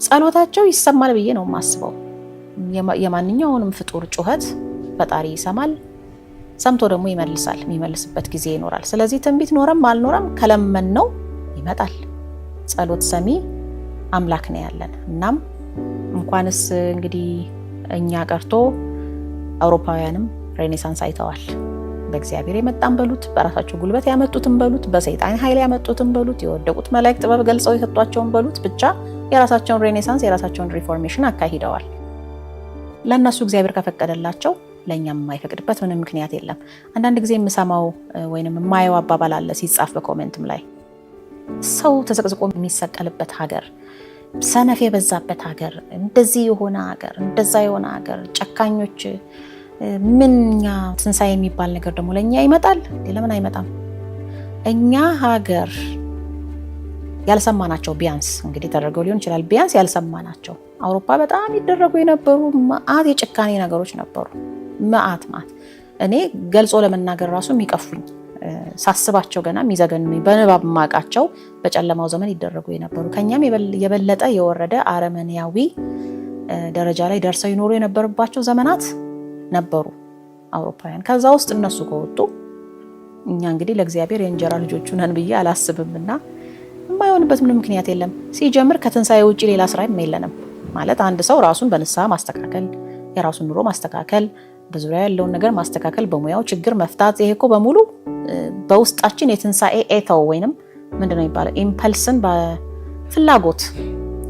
ጸሎታቸው ይሰማል ብዬ ነው የማስበው። የማንኛውንም ፍጡር ጩኸት ፈጣሪ ይሰማል፣ ሰምቶ ደግሞ ይመልሳል። የሚመልስበት ጊዜ ይኖራል። ስለዚህ ትንቢት ኖረም አልኖረም ከለመን ነው ይመጣል። ጸሎት ሰሚ አምላክ ነው ያለን። እናም እንኳንስ እንግዲህ እኛ ቀርቶ አውሮፓውያንም ሬኔሳንስ አይተዋል። በእግዚአብሔር የመጣን በሉት፣ በራሳቸው ጉልበት ያመጡትን በሉት፣ በሰይጣን ኃይል ያመጡትን በሉት፣ የወደቁት መላእክት ጥበብ ገልጸው የሰጧቸውን በሉት፣ ብቻ የራሳቸውን ሬኔሳንስ የራሳቸውን ሪፎርሜሽን አካሂደዋል። ለእነሱ እግዚአብሔር ከፈቀደላቸው ለእኛም የማይፈቅድበት ምንም ምክንያት የለም። አንዳንድ ጊዜ የምሰማው ወይንም የማየው አባባል አለ ሲጻፍ በኮሜንትም ላይ ሰው ተዘቅዝቆ የሚሰቀልበት ሀገር፣ ሰነፍ የበዛበት ሀገር፣ እንደዚህ የሆነ ሀገር፣ እንደዛ የሆነ ሀገር፣ ጨካኞች ምንኛ ትንሣኤ የሚባል ነገር ደግሞ ለእኛ ይመጣል? ለምን አይመጣም? እኛ ሀገር ያልሰማናቸው ቢያንስ እንግዲህ ተደርገው ሊሆን ይችላል። ቢያንስ ያልሰማናቸው አውሮፓ በጣም ይደረጉ የነበሩ መዓት የጭካኔ ነገሮች ነበሩ። መዓት እኔ ገልጾ ለመናገር ራሱ የሚቀፉኝ ሳስባቸው ገና የሚዘገኑኝ በንባብ ማቃቸው በጨለማው ዘመን ይደረጉ የነበሩ ከኛም የበለጠ የወረደ አረመኔያዊ ደረጃ ላይ ደርሰው ይኖሩ የነበረባቸው ዘመናት ነበሩ አውሮፓውያን። ከዛ ውስጥ እነሱ ከወጡ እኛ እንግዲህ ለእግዚአብሔር የእንጀራ ልጆቹ ነን ብዬ አላስብምና የማይሆንበት ምንም ምክንያት የለም። ሲጀምር ከትንሣኤ ውጪ ሌላ ስራ የለንም ማለት አንድ ሰው ራሱን በንስሐ ማስተካከል፣ የራሱን ኑሮ ማስተካከል፣ በዙሪያ ያለውን ነገር ማስተካከል፣ በሙያው ችግር መፍታት፣ ይሄ እኮ በሙሉ በውስጣችን የትንሣኤ ኤተው ወይንም ምንድነው የሚባለው ኢምፐልስን በፍላጎት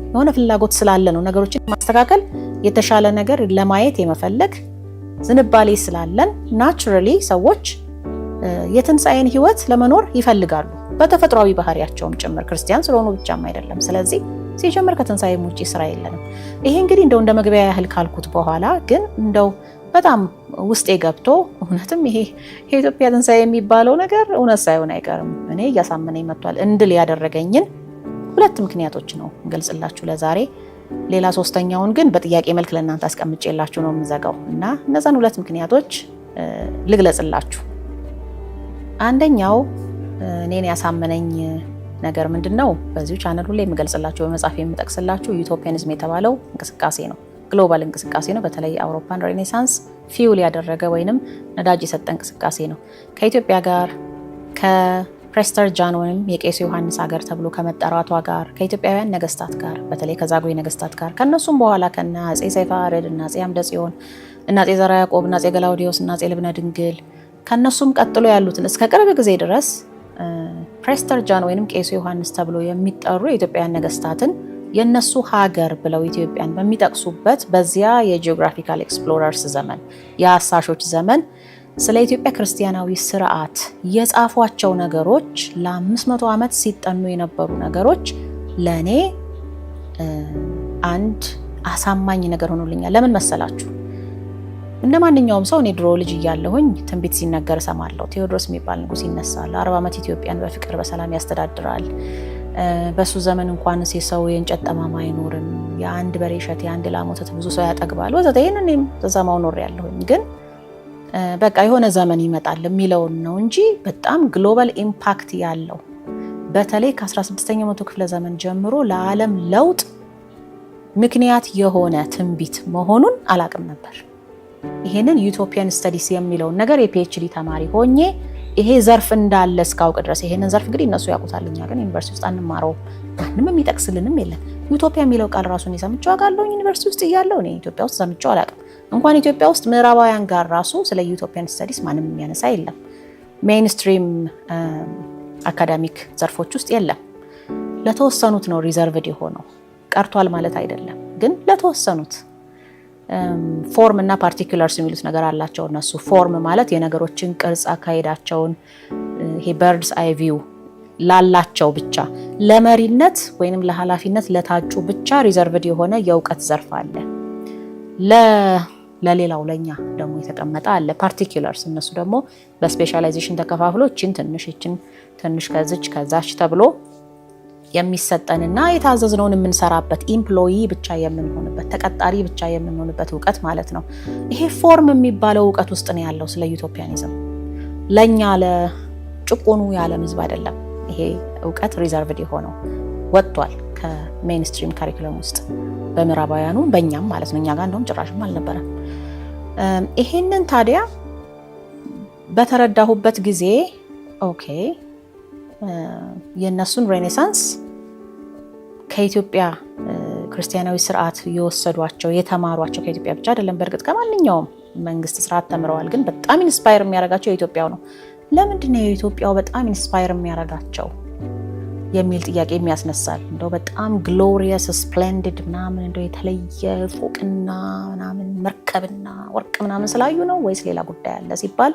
የሆነ ፍላጎት ስላለ ነው ነገሮችን ማስተካከል፣ የተሻለ ነገር ለማየት የመፈለግ ዝንባሌ ስላለን ናቹራሊ ሰዎች የትንሣኤን ህይወት ለመኖር ይፈልጋሉ በተፈጥሯዊ ባህሪያቸውም ጭምር ክርስቲያን ስለሆኑ ብቻም አይደለም። ስለዚህ ሲጀምር ከትንሣኤ ውጪ ስራ የለንም። ይሄ እንግዲህ እንደው እንደ መግቢያ ያህል ካልኩት በኋላ ግን እንደው በጣም ውስጤ ገብቶ እውነትም ይሄ የኢትዮጵያ ትንሣኤ የሚባለው ነገር እውነት ሳይሆን አይቀርም እኔ እያሳመነኝ መጥቷል እንድል ያደረገኝን ሁለት ምክንያቶች ነው እንገልጽላችሁ ለዛሬ። ሌላ ሶስተኛውን ግን በጥያቄ መልክ ለእናንተ አስቀምጬላችሁ ነው የምዘጋው እና እነዛን ሁለት ምክንያቶች ልግለጽላችሁ። አንደኛው እኔን ያሳመነኝ ነገር ምንድነው? በዚሁ ቻናል ሁሌ የምገልጽላችሁ በመጽሐፍ የምጠቅስላችሁ ዩቶፒያኒዝም የተባለው እንቅስቃሴ ነው። ግሎባል እንቅስቃሴ ነው። በተለይ አውሮፓን ሬኔሳንስ ፊውል ያደረገ ወይንም ነዳጅ የሰጠ እንቅስቃሴ ነው። ከኢትዮጵያ ጋር ከፕሬስተር ጃን ወይም የቄሱ ዮሐንስ ሀገር ተብሎ ከመጠራቷ ጋር ከኢትዮጵያውያን ነገስታት ጋር በተለይ ከዛጉዌ ነገስታት ጋር ከነሱም በኋላ ከነ አጼ ሰይፈ አርዕድ እና አጼ አምደ ጽዮን እና አጼ ዘርዓ ያዕቆብ እና አጼ ገላውዲዮስ እና አጼ ልብነ ድንግል ከነሱም ቀጥሎ ያሉትን እስከ ቅርብ ጊዜ ድረስ ፕሬስተር ጃን ወይንም ቄሱ ዮሐንስ ተብሎ የሚጠሩ የኢትዮጵያውያን ነገስታትን የነሱ ሀገር ብለው ኢትዮጵያን በሚጠቅሱበት በዚያ የጂኦግራፊካል ኤክስፕሎረርስ ዘመን የአሳሾች ዘመን ስለ ኢትዮጵያ ክርስቲያናዊ ስርዓት የጻፏቸው ነገሮች ለ500 ዓመት ሲጠኑ የነበሩ ነገሮች ለኔ አንድ አሳማኝ ነገር ሆኖልኛል። ለምን መሰላችሁ? እንደ ማንኛውም ሰው እኔ ድሮ ልጅ እያለሁኝ ትንቢት ሲነገር እሰማለሁ። ቴዎድሮስ የሚባል ንጉስ ይነሳል፣ 40 ዓመት ኢትዮጵያን በፍቅር በሰላም ያስተዳድራል። በሱ ዘመን እንኳን የሰው የእንጨት ጠማማ አይኖርም፣ የአንድ በሬ እሸት የአንድ ላም ወተት ብዙ ሰው ያጠግባል ወዘተ። ይሄንን እኔም ተሰማው ኖር ያለሁኝ ግን በቃ የሆነ ዘመን ይመጣል የሚለውን ነው እንጂ በጣም ግሎባል ኢምፓክት ያለው በተለይ ከ16ኛው መቶ ክፍለ ዘመን ጀምሮ ለዓለም ለውጥ ምክንያት የሆነ ትንቢት መሆኑን አላቅም ነበር። ይሄንን ዩቶፒያን ስተዲስ የሚለውን ነገር የፒኤችዲ ተማሪ ሆኜ ይሄ ዘርፍ እንዳለ እስካውቅ ድረስ ይሄንን ዘርፍ እንግዲህ እነሱ ያውቁታል፣ እኛ ግን ዩኒቨርሲቲ ውስጥ አንማረው፣ ማንም የሚጠቅስልንም የለም። ዩቶፒያ የሚለው ቃል ራሱን ሰምቼው አውቃለሁ ዩኒቨርሲቲ ውስጥ እያለሁ። እኔ ኢትዮጵያ ውስጥ ሰምቼው አላውቅም። እንኳን ኢትዮጵያ ውስጥ ምዕራባውያን ጋር ራሱ ስለ ዩቶፒያን ስተዲስ ማንም የሚያነሳ የለም። ሜይንስትሪም አካዳሚክ ዘርፎች ውስጥ የለም። ለተወሰኑት ነው ሪዘርቭድ የሆነው። ቀርቷል ማለት አይደለም፣ ግን ለተወሰኑት ፎርም እና ፓርቲኩላርስ የሚሉት ነገር አላቸው እነሱ። ፎርም ማለት የነገሮችን ቅርጽ አካሄዳቸውን ይሄ በርድስ አይ ቪው ላላቸው ብቻ ለመሪነት ወይንም ለኃላፊነት ለታጩ ብቻ ሪዘርቭድ የሆነ የእውቀት ዘርፍ አለ። ለሌላው ለኛ ደግሞ የተቀመጠ አለ ፓርቲኩላርስ። እነሱ ደግሞ በስፔሻላይዜሽን ተከፋፍሎ እቺን ትንሽ ከዚች ከዛች ተብሎ የሚሰጠንና የታዘዝነውን የምንሰራበት ኢምፕሎይ ብቻ የምንሆንበት ተቀጣሪ ብቻ የምንሆንበት እውቀት ማለት ነው። ይሄ ፎርም የሚባለው እውቀት ውስጥ ነው ያለው ስለ ዩቶፒያኒዝም። ለኛ ለጭቁኑ የዓለም ሕዝብ አይደለም ይሄ እውቀት ሪዘርቭድ የሆነው፣ ወጥቷል ከሜይንስትሪም ካሪኩለም ውስጥ በምዕራባውያኑ በእኛም ማለት ነው። እኛ ጋር እንደውም ጭራሽም አልነበረም። ይሄንን ታዲያ በተረዳሁበት ጊዜ ኦኬ የእነሱን ሬኔሳንስ ከኢትዮጵያ ክርስቲያናዊ ስርዓት የወሰዷቸው የተማሯቸው ከኢትዮጵያ ብቻ አይደለም፣ በእርግጥ ከማንኛውም መንግስት ስርዓት ተምረዋል። ግን በጣም ኢንስፓየር የሚያደርጋቸው የኢትዮጵያው ነው። ለምንድን ነው የኢትዮጵያው በጣም ኢንስፓየር የሚያደርጋቸው የሚል ጥያቄ የሚያስነሳል። እንደው በጣም ግሎሪየስ ስፕሌንዲድ ምናምን እንደው የተለየ ፎቅና ምናምን መርከብና ወርቅ ምናምን ስላዩ ነው ወይስ ሌላ ጉዳይ አለ ሲባል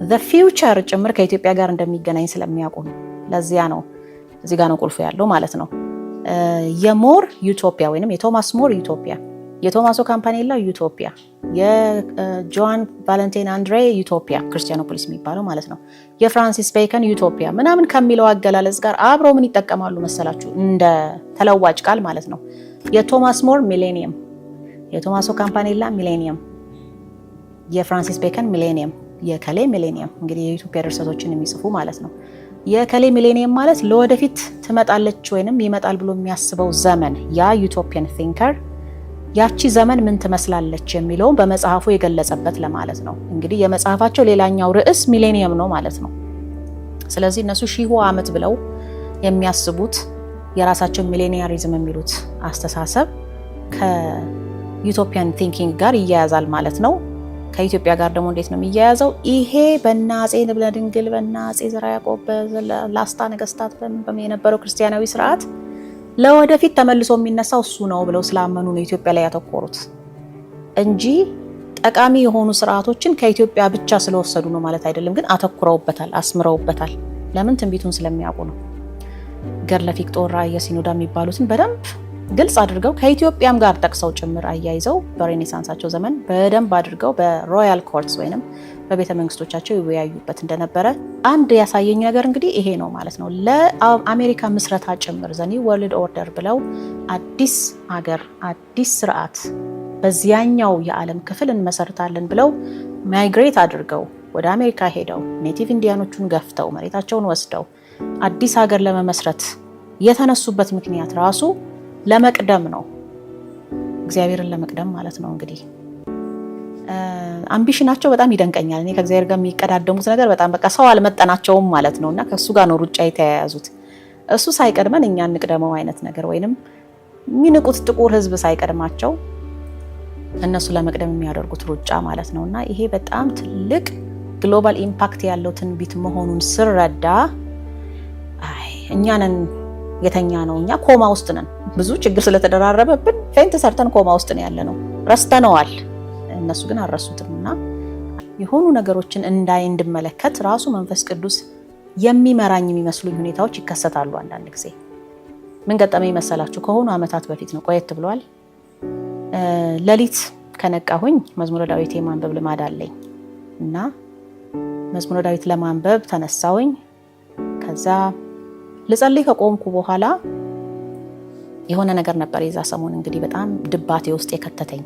the future ጭምር ከኢትዮጵያ ጋር እንደሚገናኝ ስለሚያውቁ ነው። ለዚያ ነው እዚህ ጋር ነው ቁልፉ ያለው ማለት ነው። የሞር ዩቶፒያ ወይንም የቶማስ ሞር ዩቶፒያ፣ የቶማሶ ካምፓኔላ ዩቶፒያ፣ የጆን ቫለንቲን አንድሬ ዩቶፒያ ክርስቲያኖፖሊስ የሚባለው ማለት ነው፣ የፍራንሲስ ቤከን ዩቶፒያ ምናምን ከሚለው አገላለጽ ጋር አብረው ምን ይጠቀማሉ መሰላችሁ? እንደ ተለዋጭ ቃል ማለት ነው። የቶማስ ሞር ሚሌኒየም፣ የቶማሶ ካምፓኔላ ሚሌኒየም፣ የፍራንሲስ ቤከን ሚሌኒየም፣ የከሌ ሚሌኒየም እንግዲህ የኢትዮጵያ ድርሰቶችን የሚጽፉ ማለት ነው። የከሌ ሚሌኒየም ማለት ለወደፊት ትመጣለች ወይንም ይመጣል ብሎ የሚያስበው ዘመን፣ ያ ዩቶፒያን ቲንከር ያቺ ዘመን ምን ትመስላለች የሚለውን በመጽሐፉ የገለጸበት ለማለት ነው። እንግዲህ የመጽሐፋቸው ሌላኛው ርዕስ ሚሌኒየም ነው ማለት ነው። ስለዚህ እነሱ ሺሁ ዓመት ብለው የሚያስቡት የራሳቸው ሚሌኒያሪዝም የሚሉት አስተሳሰብ ከዩቶፒያን ቲንኪንግ ጋር ይያያዛል ማለት ነው። ከኢትዮጵያ ጋር ደግሞ እንዴት ነው የሚያያዘው? ይሄ በአፄ ንብለ ድንግል በአፄ ዘርዓ ያዕቆብ ላስታ ነገስታት የነበረው ክርስቲያናዊ ስርዓት ለወደፊት ተመልሶ የሚነሳው እሱ ነው ብለው ስላመኑ ነው ኢትዮጵያ ላይ ያተኮሩት እንጂ ጠቃሚ የሆኑ ስርዓቶችን ከኢትዮጵያ ብቻ ስለወሰዱ ነው ማለት አይደለም። ግን አተኩረውበታል፣ አስምረውበታል። ለምን? ትንቢቱን ስለሚያውቁ ነው። ገድለ ፊቅጦር፣ ራእየ ሲኖዳ የሚባሉትን በደንብ ግልጽ አድርገው ከኢትዮጵያም ጋር ጠቅሰው ጭምር አያይዘው በሬኔሳንሳቸው ዘመን በደንብ አድርገው በሮያል ኮርትስ ወይንም በቤተ መንግስቶቻቸው ይወያዩበት እንደነበረ አንድ ያሳየኝ ነገር እንግዲህ ይሄ ነው ማለት ነው። ለአሜሪካ ምስረታ ጭምር ዘ ኒው ወርልድ ኦርደር ብለው አዲስ ሀገር አዲስ ስርዓት በዚያኛው የዓለም ክፍል እንመሰርታለን ብለው ማይግሬት አድርገው ወደ አሜሪካ ሄደው ኔቲቭ ኢንዲያኖቹን ገፍተው መሬታቸውን ወስደው አዲስ ሀገር ለመመስረት የተነሱበት ምክንያት ራሱ ለመቅደም ነው። እግዚአብሔርን ለመቅደም ማለት ነው። እንግዲህ አምቢሽናቸው በጣም ይደንቀኛል። እኔ ከእግዚአብሔር ጋር የሚቀዳደሙት ነገር በጣም በቃ ሰው አልመጠናቸውም ማለት ነው። እና ከሱ ጋር ነው ሩጫ የተያያዙት። እሱ ሳይቀድመን እኛ እንቅደመው አይነት ነገር ወይንም የሚንቁት ጥቁር ሕዝብ ሳይቀድማቸው እነሱ ለመቅደም የሚያደርጉት ሩጫ ማለት ነው። እና ይሄ በጣም ትልቅ ግሎባል ኢምፓክት ያለው ትንቢት መሆኑን ስረዳ እኛንን የተኛ ነው። እኛ ኮማ ውስጥ ነን። ብዙ ችግር ስለተደራረበብን ፌንት ሰርተን ኮማ ውስጥ ነው ያለ ነው። ረስተነዋል። እነሱ ግን አልረሱትም። እና የሆኑ ነገሮችን እንድመለከት ራሱ መንፈስ ቅዱስ የሚመራኝ የሚመስሉኝ ሁኔታዎች ይከሰታሉ። አንዳንድ ጊዜ ምን ገጠመኝ መሰላችሁ? ከሆኑ ዓመታት በፊት ነው፣ ቆየት ብሏል። ሌሊት ከነቃሁኝ መዝሙረ ዳዊት የማንበብ ልማድ አለኝ እና መዝሙረ ዳዊት ለማንበብ ተነሳሁኝ። ከዛ ልጸልይ ከቆምኩ በኋላ የሆነ ነገር ነበር የዛ ሰሞን እንግዲህ በጣም ድባቴ ውስጥ የከተተኝ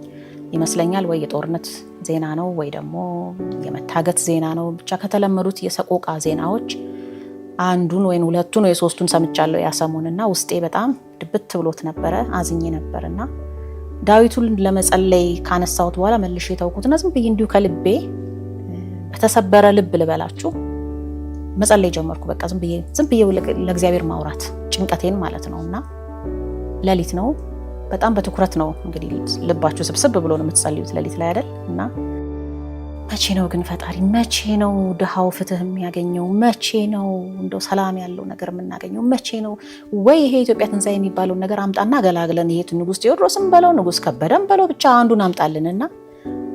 ይመስለኛል። ወይ የጦርነት ዜና ነው ወይ ደግሞ የመታገት ዜና ነው። ብቻ ከተለመዱት የሰቆቃ ዜናዎች አንዱን ወይ ሁለቱን ወይ ሶስቱን ሰምቻለሁ ያ ሰሞንና ውስጤ በጣም ድብት ብሎት ነበረ፣ አዝኜ ነበርና ዳዊቱን ለመጸለይ ካነሳሁት በኋላ መልሼ ተውኩትና ዝም ብዬ እንዲሁ ከልቤ በተሰበረ ልብ ልበላችሁ መጸለይ ጀመርኩ። በቃ ዝም ብዬ ለእግዚአብሔር ማውራት ጭንቀቴን ማለት ነውና ሌሊት ነው። በጣም በትኩረት ነው እንግዲህ ልባችሁ ስብስብ ብሎ ነው የምትጸልዩት ሌሊት ላይ አይደል? እና መቼ ነው ግን ፈጣሪ፣ መቼ ነው ድሃው ፍትህ የሚያገኘው? መቼ ነው እንደው ሰላም ያለው ነገር የምናገኘው? መቼ ነው ወይ ይሄ ኢትዮጵያ ትንሣኤ የሚባለውን ነገር አምጣና ገላግለን፣ ይሄ ንጉስ ቴዎድሮስም በለው ንጉስ ከበደም በለው ብቻ አንዱን አምጣልንና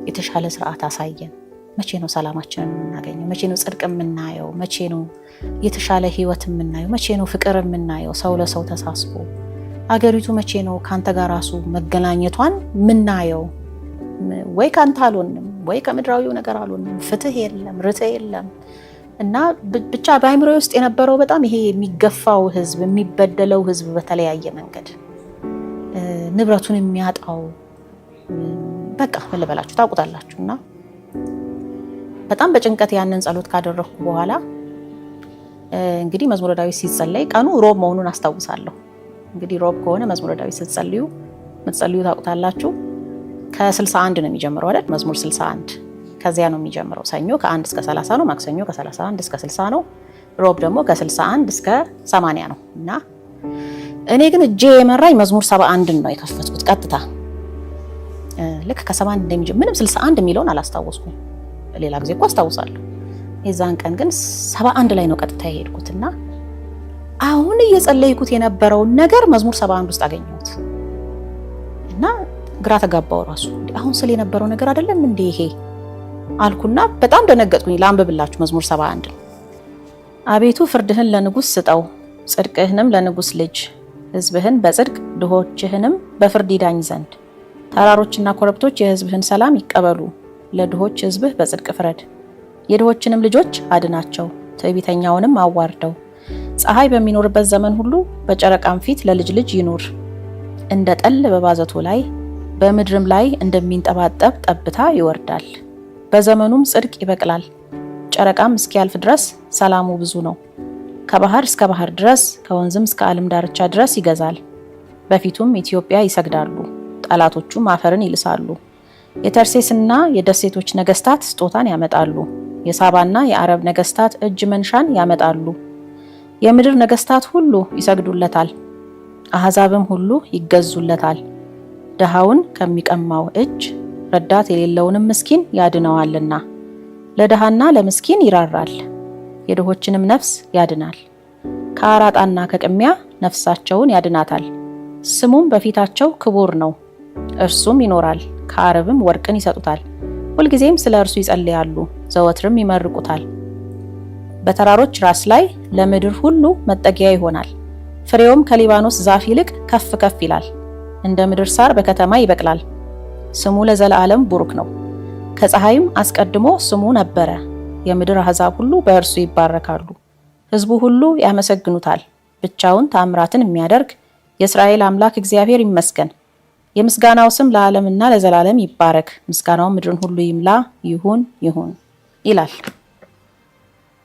የተሻለ ስርዓት አሳየን። መቼ ነው ሰላማችንን የምናገኘው? መቼ ነው ጽድቅ የምናየው? መቼ ነው የተሻለ ህይወት የምናየው? መቼ ነው ፍቅር የምናየው? ሰው ለሰው ተሳስቦ አገሪቱ መቼ ነው ካንተ ጋር ራሱ መገናኘቷን የምናየው? ወይ ካንተ አልሆንም ወይ ከምድራዊው ነገር አልሆንም። ፍትህ የለም፣ ርትዕ የለም። እና ብቻ በአይምሮ ውስጥ የነበረው በጣም ይሄ የሚገፋው ህዝብ፣ የሚበደለው ህዝብ በተለያየ መንገድ ንብረቱን የሚያጣው በቃ ምን ልበላችሁ ታውቁታላችሁና በጣም በጭንቀት ያንን ጸሎት ካደረኩ በኋላ እንግዲህ መዝሙረ ዳዊት ሲጸለይ ቀኑ ሮብ መሆኑን አስታውሳለሁ። እንግዲህ ሮብ ከሆነ መዝሙረ ዳዊት የምትጸልዩ ታውቁታላችሁ። ከ61 ነው የሚጀምረው አይደል? መዝሙር 61 ከዚያ ነው የሚጀምረው። ሰኞ ከ1 እስከ 30 ነው። ማክሰኞ ከ31 እስከ 60 ነው። ሮብ ደግሞ ከ61 እስከ 80 ነው። እና እኔ ግን እጄ የመራኝ መዝሙር 71 ነው የከፈትኩት ቀጥታ። ልክ ከ71 እንደሚጀምር ምንም 61 የሚለውን አላስታወስኩም። ሌላ ጊዜ እኮ አስታውሳለሁ። የዛን ቀን ግን 71 ላይ ነው ቀጥታ የሄድኩትና አሁን እየጸለይኩት የነበረውን ነገር መዝሙር 71 ውስጥ አገኘሁት እና ግራ ተጋባው። ራሱ አሁን ስለ የነበረው ነገር አይደለም እንዴ ይሄ አልኩና በጣም ደነገጥኩኝ። ላንብብላችሁ መዝሙር 71። አቤቱ ፍርድህን ለንጉስ ስጠው፣ ጽድቅህንም ለንጉስ ልጅ። ሕዝብህን በጽድቅ ድሆችህንም በፍርድ ይዳኝ ዘንድ። ተራሮችና ኮረብቶች የሕዝብህን ሰላም ይቀበሉ። ለድሆች ሕዝብህ በጽድቅ ፍረድ። የድሆችንም ልጆች አድናቸው፣ ትዕቢተኛውንም አዋርደው። ፀሐይ በሚኖርበት ዘመን ሁሉ በጨረቃም ፊት ለልጅ ልጅ ይኑር። እንደ ጠል በባዘቶ ላይ በምድርም ላይ እንደሚንጠባጠብ ጠብታ ይወርዳል። በዘመኑም ጽድቅ ይበቅላል። ጨረቃም እስኪያልፍ ድረስ ሰላሙ ብዙ ነው። ከባህር እስከ ባህር ድረስ ከወንዝም እስከ ዓለም ዳርቻ ድረስ ይገዛል። በፊቱም ኢትዮጵያ ይሰግዳሉ፣ ጠላቶቹም አፈርን ይልሳሉ። የተርሴስና የደሴቶች ነገስታት ስጦታን ያመጣሉ። የሳባና የአረብ ነገስታት እጅ መንሻን ያመጣሉ። የምድር ነገስታት ሁሉ ይሰግዱለታል፣ አሕዛብም ሁሉ ይገዙለታል። ድሃውን ከሚቀማው እጅ ረዳት የሌለውንም ምስኪን ያድነዋልና። ለድሃና ለምስኪን ይራራል፣ የድሆችንም ነፍስ ያድናል። ከአራጣና ከቅሚያ ነፍሳቸውን ያድናታል። ስሙም በፊታቸው ክቡር ነው፣ እርሱም ይኖራል። ከአረብም ወርቅን ይሰጡታል፣ ሁልጊዜም ስለ እርሱ ይጸልያሉ፣ ዘወትርም ይመርቁታል። በተራሮች ራስ ላይ ለምድር ሁሉ መጠጊያ ይሆናል። ፍሬውም ከሊባኖስ ዛፍ ይልቅ ከፍ ከፍ ይላል፣ እንደ ምድር ሳር በከተማ ይበቅላል። ስሙ ለዘላለም ቡሩክ ነው። ከፀሐይም አስቀድሞ ስሙ ነበረ። የምድር አሕዛብ ሁሉ በእርሱ ይባረካሉ። ሕዝቡ ሁሉ ያመሰግኑታል። ብቻውን ተአምራትን የሚያደርግ የእስራኤል አምላክ እግዚአብሔር ይመስገን። የምስጋናው ስም ለዓለምና ለዘላለም ይባረክ። ምስጋናው ምድርን ሁሉ ይምላ። ይሁን ይሁን ይላል።